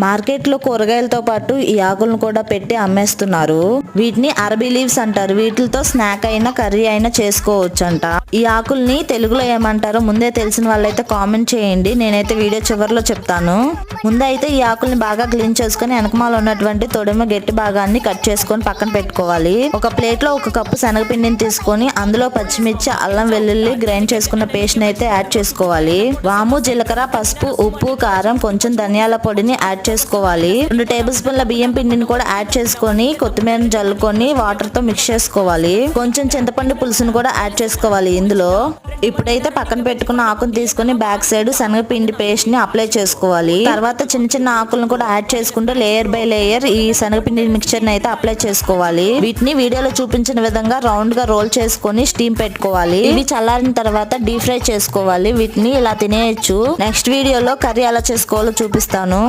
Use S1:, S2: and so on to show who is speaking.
S1: Market లో కూరగాయలతో పాటు ఈ ఆకులను కూడా పెట్టి అమ్మేస్తున్నారు. వీటిని అరబీ లీవ్స్ అంటారు. వీటితో స్నాక్ అయినా కర్రీ అయినా చేసుకోవచ్చు అంట. ఈ ఆకుల్ని తెలుగులో ఏమంటారో ముందే తెలిసిన వాళ్ళైతే కామెంట్ చేయండి. నేనైతే వీడియో చివరిలో చెప్తాను. ముందైతే ఈ ఆకుల్ని బాగా క్లీన్ చేసుకుని వెనకమాల ఉన్నటువంటి తొడిమ గట్టి భాగాన్ని కట్ చేసుకొని పక్కన పెట్టుకోవాలి. ఒక ప్లేట్ లో 1 కప్పు శనగపిండిని తీసుకొని అందులో పచ్చిమిర్చి, అల్లం వెల్లుల్లి గ్రైండ్ చేసుకున్న పేస్ట్ అయితే యాడ్ చేసుకోవాలి. వాము, జీలకర్ర, పసుపు, ఉప్పు, కారం, కొంచెం ధనియాల పొడిని యాడ్ చేసుకోవాలి. 2 టేబుల్ స్పూన్ల బియ్యం పిండిని కూడా యాడ్ చేసుకొని కొత్తిమీర జల్లుకొని వాటర్ తో మిక్స్ చేసుకోవాలి. కొంచెం చింతపండు పులుసును కూడా యాడ్ చేసుకోవాలి ఇందులో. ఇప్పుడైతే పక్కన పెట్టుకున్న ఆకును తీసుకొని బ్యాక్ సైడ్ శనగపిండి పేస్ట్ ని అప్లై చేసుకోవాలి. తర్వాత చిన్న చిన్న ఆకులను కూడా యాడ్ చేసుకుంటూ లేయర్ బై లేయర్ ఈ శనగపిండి మిక్చర్ ని అయితే అప్లై చేసుకోవాలి. వీటిని వీడియోలో చూపించిన విధంగా రౌండ్ గా రోల్ చేసుకొని స్టీమ్ పెట్టుకోవాలి. ఇవి చల్లారిన తర్వాత డీప్ ఫ్రై చేసుకోవాలి. వీటిని ఇలా తినేయచ్చు. నెక్స్ట్ వీడియోలో కర్రీ ఎలా చేసుకోవాలో చూపిస్తాను.